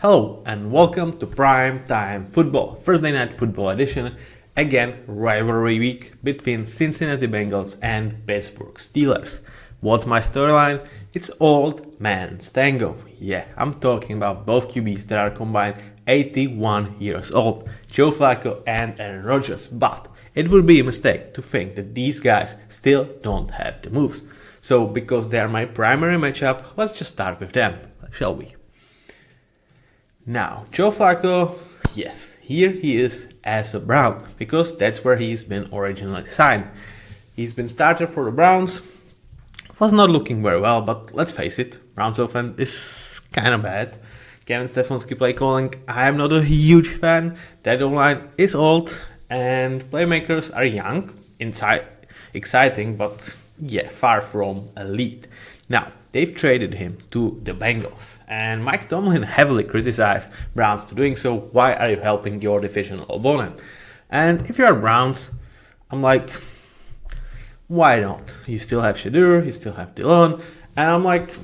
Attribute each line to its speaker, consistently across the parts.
Speaker 1: Hello and welcome to Prime Time Football, Thursday Night Football edition. Again, rivalry week between Cincinnati Bengals and Pittsburgh Steelers. What's my storyline? It's old man's tango. Yeah, I'm talking about both QBs that are combined 81 years old, Joe Flacco and Aaron Rodgers. But it would be a mistake to think that these guys still don't have the moves. So because they are my primary matchup, let's just start with them, shall we? Now, Joe Flacco, yes, here he is as a Brown, because that's where he's been originally signed. He's been starter for the Browns, was not looking very well, but let's face it, Browns offense is kind of bad. Kevin Stefanski play calling, I am not a huge fan. That O-line is old, and playmakers are young, exciting, but yeah, far from elite. Now, they've traded him to the Bengals, and Mike Tomlin heavily criticized Browns to doing so. Why are you helping your divisional opponent? And if you are Browns, I'm like, why not? You still have Shadur, you still have Dillon, and I'm like,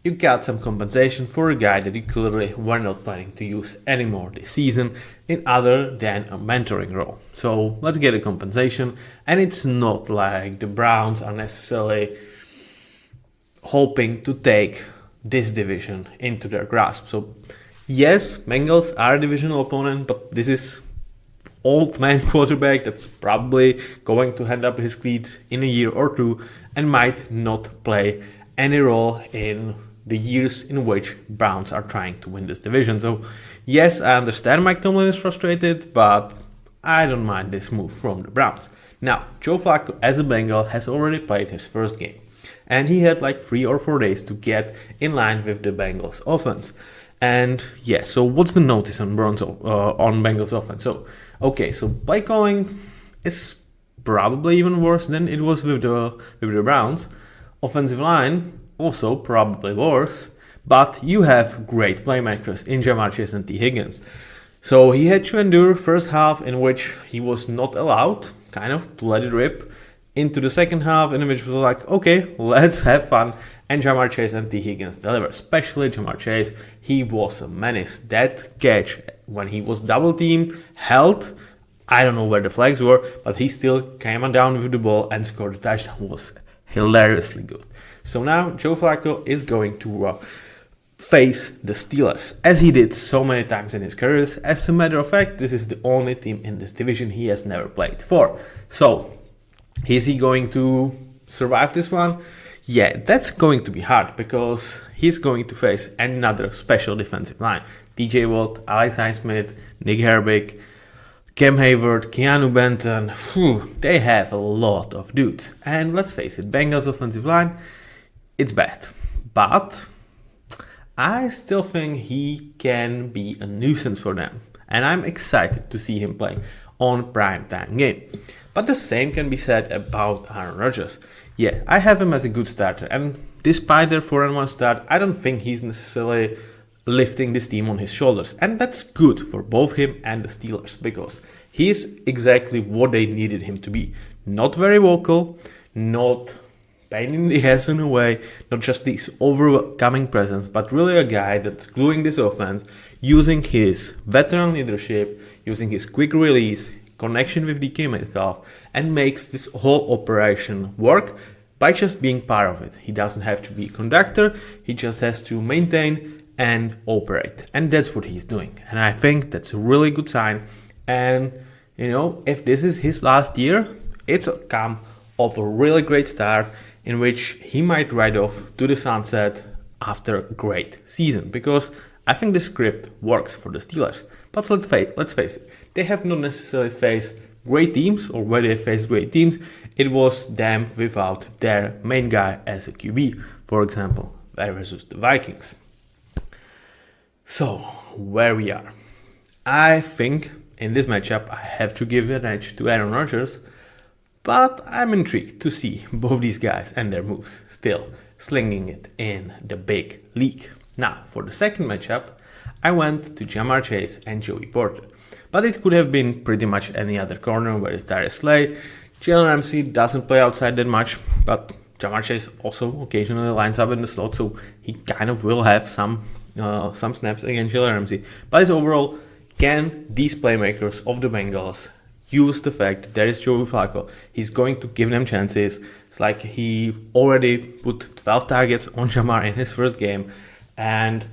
Speaker 1: you got some compensation for a guy that you clearly were not planning to use anymore this season in other than a mentoring role. So let's get a compensation, and it's not like the Browns are necessarily hoping to take this division into their grasp. So yes, Bengals are a divisional opponent, but this is old man quarterback that's probably going to hand up his cleats in a year or two and might not play any role in the years in which Browns are trying to win this division. So yes, I understand Mike Tomlin is frustrated, but I don't mind this move from the Browns. Now, Joe Flacco as a Bengal has already played his first game, and he had like 3 or 4 days to get in line with the Bengals offense. And yeah, so what's the notice on Bengals offense? So play calling is probably even worse than it was with the Browns. Offensive line also probably worse, but you have great playmakers in Jamar and T. Higgins. So he had to endure first half in which he was not allowed, kind of, to let it rip, into the second half in which was like, okay, let's have fun. And Jamar Chase and T. Higgins deliver, especially Jamar Chase. He was a menace. That catch, when he was double teamed, held, I don't know where the flags were, but he still came on down with the ball and scored a touchdown. Was hilariously good. So now Joe Flacco is going to face the Steelers, as he did so many times in his career. As a matter of fact, this is the only team in this division he has never played for. So, is he going to survive this one? Yeah, that's going to be hard, because he's going to face another special defensive line. TJ Watt, Alex Highsmith, Nick Herbig, Cam Hayward, Keanu Benton. They have a lot of dudes. And let's face it, Bengals offensive line, it's bad. But I still think he can be a nuisance for them. And I'm excited to see him play on primetime game. But the same can be said about Aaron Rodgers. Yeah, I have him as a good starter, and despite their 4-1 start, I don't think he's necessarily lifting this team on his shoulders. And that's good for both him and the Steelers, because he's exactly what they needed him to be. Not very vocal, not pain in the ass in a way, not just this overcoming presence, but really a guy that's gluing this offense, using his veteran leadership, using his quick release, connection with DK Metcalf, and makes this whole operation work by just being part of it. He doesn't have to be a conductor, he just has to maintain and operate. And that's what he's doing. And I think that's a really good sign. And, if this is his last year, it's a come of a really great start in which he might ride off to the sunset after a great season. Because I think the script works for the Steelers. But let's face it, they have not necessarily faced great teams, or where they faced great teams, it was them without their main guy as a QB, for example, versus the Vikings. So, where we are. I think in this matchup I have to give an edge to Aaron Rodgers, but I'm intrigued to see both these guys and their moves still slinging it in the big league. Now, for the second matchup, I went to Jamar Chase and Joey Porter. But it could have been pretty much any other corner, where it's Darius Slay. Jalen Ramsey doesn't play outside that much, but Jamar Chase also occasionally lines up in the slot, so he kind of will have some some snaps against Jalen Ramsey. But overall, can these playmakers of the Bengals use the fact that there is Joey Flacco? He's going to give them chances. It's like he already put 12 targets on Jamar in his first game. And,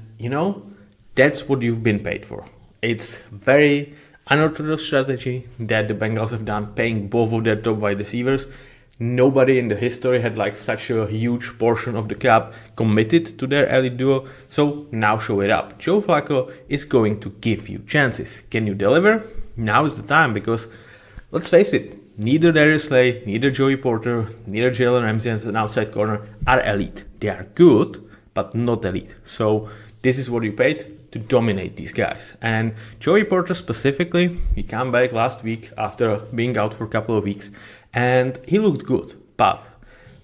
Speaker 1: that's what you've been paid for. It's very unorthodox strategy that the Bengals have done, paying both of their top wide receivers. Nobody in the history had such a huge portion of the cap committed to their elite duo, so now show it up. Joe Flacco is going to give you chances. Can you deliver? Now is the time, because let's face it, neither Darius Slay, neither Joey Porter, neither Jalen Ramsey as an outside corner are elite. They are good, but not elite. So this is what you paid to dominate these guys. And Joey Porter specifically, he came back last week after being out for a couple of weeks, and he looked good. But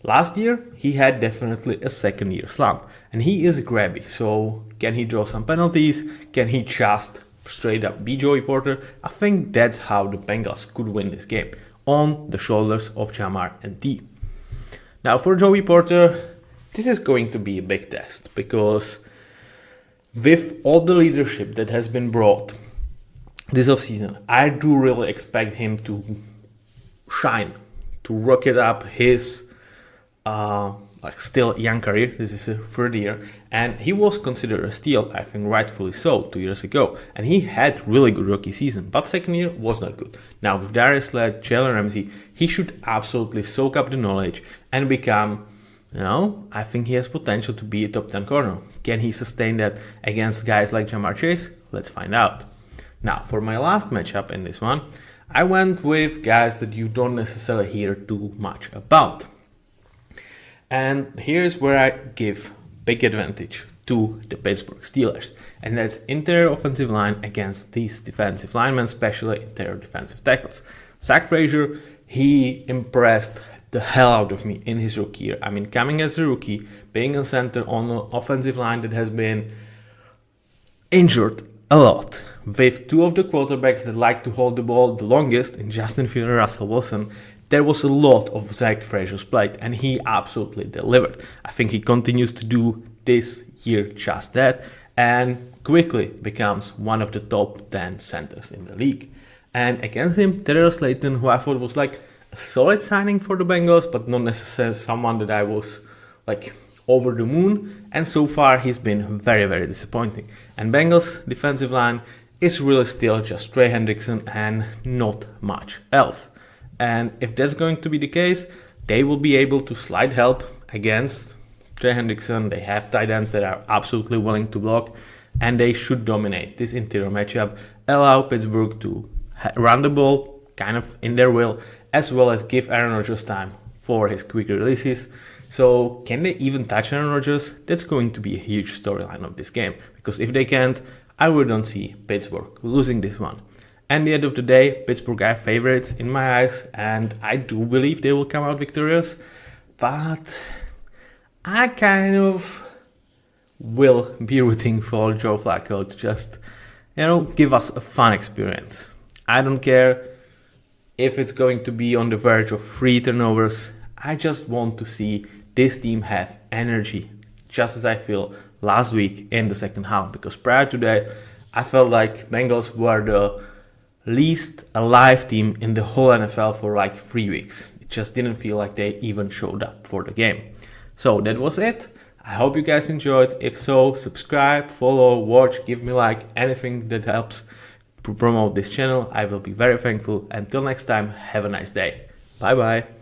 Speaker 1: last year, he had definitely a second year slump, and he is grabby. So can he draw some penalties? Can he just straight up be Joey Porter? I think that's how the Bengals could win this game, on the shoulders of Jamar and D. Now for Joey Porter, this is going to be a big test, because with all the leadership that has been brought this offseason, I do really expect him to shine, to rocket up his still young career. This is his third year, and he was considered a steal, I think rightfully so, 2 years ago, and he had really good rookie season, but second year was not good. Now with Darius Slay, Jalen Ramsey, he should absolutely soak up the knowledge and become, I think he has potential to be a top 10 corner. Can he sustain that against guys like Jamar Chase? Let's find out. Now for my last matchup in this one, I went with guys that you don't necessarily hear too much about. And here's where I give big advantage to the Pittsburgh Steelers. And that's interior offensive line against these defensive linemen, especially interior defensive tackles. Zach Frazier, he impressed the hell out of me in his rookie year. I mean, coming as a rookie, being a center on an offensive line that has been injured a lot, with two of the quarterbacks that like to hold the ball the longest, in Justin Fields and Russell Wilson, there was a lot of Zach Frazier's plate, and he absolutely delivered. I think he continues to do this year just that, and quickly becomes one of the top 10 centers in the league. And against him, Terrell Slayton, who I thought was a solid signing for the Bengals, but not necessarily someone that I was over the moon, and so far he's been very, very disappointing. And Bengals defensive line is really still just Trey Hendrickson and not much else. And if that's going to be the case, they will be able to slide help against Trey Hendrickson. They have tight ends that are absolutely willing to block, and they should dominate this interior matchup, allow Pittsburgh to run the ball kind of in their will, as well as give Aaron Rodgers time for his quick releases. So can they even touch Aaron Rodgers? That's going to be a huge storyline of this game, because if they can't, I really don't see Pittsburgh losing this one. And at the end of the day, Pittsburgh are favorites in my eyes, and I do believe they will come out victorious, but I kind of will be rooting for Joe Flacco to just, give us a fun experience. I don't care if it's going to be on the verge of 3 turnovers. I just want to see this team have energy, just as I feel last week in the second half, because prior to that, I felt like Bengals were the least alive team in the whole NFL for 3 weeks. It just didn't feel like they even showed up for the game. So that was it. I hope you guys enjoyed. If so, subscribe, follow, watch, give me anything that helps to promote this channel. I will be very thankful. Until next time, have a nice day. Bye bye.